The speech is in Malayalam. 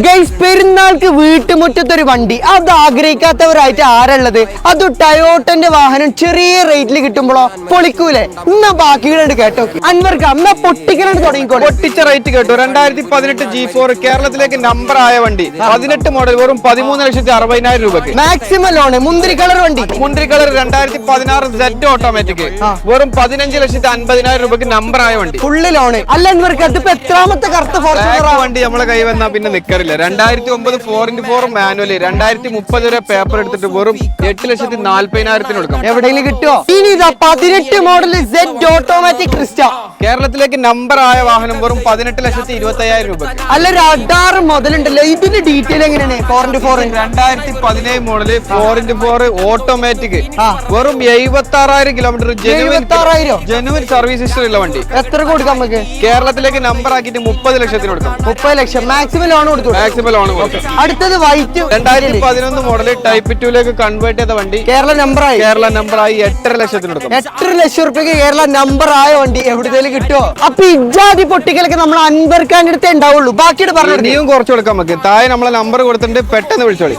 ഗൈസ്, പെരുന്നാൾക്ക് വീട്ടുമുറ്റത്തൊരു വണ്ടി അത് ആഗ്രഹിക്കാത്തവരായിട്ട് ആരുള്ളത്? അത് ടയോട്ടന്റെ വാഹനം ചെറിയ റേറ്റിൽ കിട്ടുമ്പോഴോ പൊളിക്കൂലേ? എന്നാ ബാക്കികളുണ്ട് കേട്ടോ. അൻവർക്ക് എന്നാ പൊട്ടിക്കലാണ് തുടങ്ങിക്കോട്ടെ. പൊട്ടിച്ച റേറ്റ് കേട്ടോ. 2018 G4 കേരളത്തിലേക്ക് നമ്പർ ആയ വണ്ടി, 18 മോഡൽ, വെറും 13,60,000 രൂപയ്ക്ക്. മാക്സിമം ലോണ്, മുന്തിരി കളർ വണ്ടി. മുന്തിരി കളർ 2016 Z ഓട്ടോമാറ്റിക്, വെറും 15,50,000 രൂപയ്ക്ക് നമ്പർ ആയ വണ്ടി. Full loan. അല്ല അൻവർക്ക്, അതിപ്പോ എത്രാമത്തെ കറുത്ത വണ്ടി നമ്മളെ കൈ വന്നാ പിന്നെ നിക്കറില്ല. 2009 4x4 മാനുവല്, 2030 വരെ പേപ്പർ എടുത്തിട്ട് വെറും 8,40,000 കൊടുക്കാം. എവിടെയെങ്കിലും കിട്ടുമോ? ഇനി ഇതാ 18 മോഡൽ Z ഓട്ടോമാറ്റിക് ക്രിസ്റ്റ കേരളത്തിലേക്ക് നമ്പർ ആയ വാഹനം വെറും 18,25,000 രൂപ. അല്ല, ഒരു 16 മുതലുണ്ടല്ലോ. ഇതിന്റെ ഡീറ്റെയിൽ എങ്ങനെയാണ്? 4x4 2017 മോഡല് 4x4 ഓട്ടോമാറ്റിക്, വെറും 76,000 കിലോമീറ്റർ ജനുവൻ സർവീസ് ഹിസ്റ്ററി ഉള്ള വണ്ടി. എത്ര കൊടുക്കാം നമുക്ക്? കേരളത്തിലേക്ക് നമ്പർ ആക്കിയിട്ട് 30 ലക്ഷത്തിന് കൊടുക്കാം. 30 ലക്ഷം മാക്സിമം ലോൺ കൊടുത്തു. മാക്സിമം ലോൺ കൊടുക്കും. അടുത്തത് വൈറ്റ് 2011 മോഡല് ടൈപ്പ് 2ലേക്ക് കൺവേർട്ട് ചെയ്ത വണ്ടി. കേരള നമ്പർ ആയി 8.5 ലക്ഷത്തിന് കൊടുക്കും. 8 ലക്ഷം റുപ്യക്ക് കേരള നമ്പർ ആയ വണ്ടി എവിടുത്തേലും കിട്ടുമോ? അപ്പൊ ഇജാതി പൊട്ടിക്കലൊക്കെ നമ്മൾ അൻവർക്കാൻ്റെ അടുത്തേ ഉണ്ടാവുള്ളൂ. ബാക്കിയുടെ പറഞ്ഞു നീയും കുറച്ച് കൊടുക്കാം. നമുക്ക് താഴെ നമ്മളെ നമ്പർ കൊടുത്തിട്ട് പെട്ടെന്ന് വിളിച്ചോളി.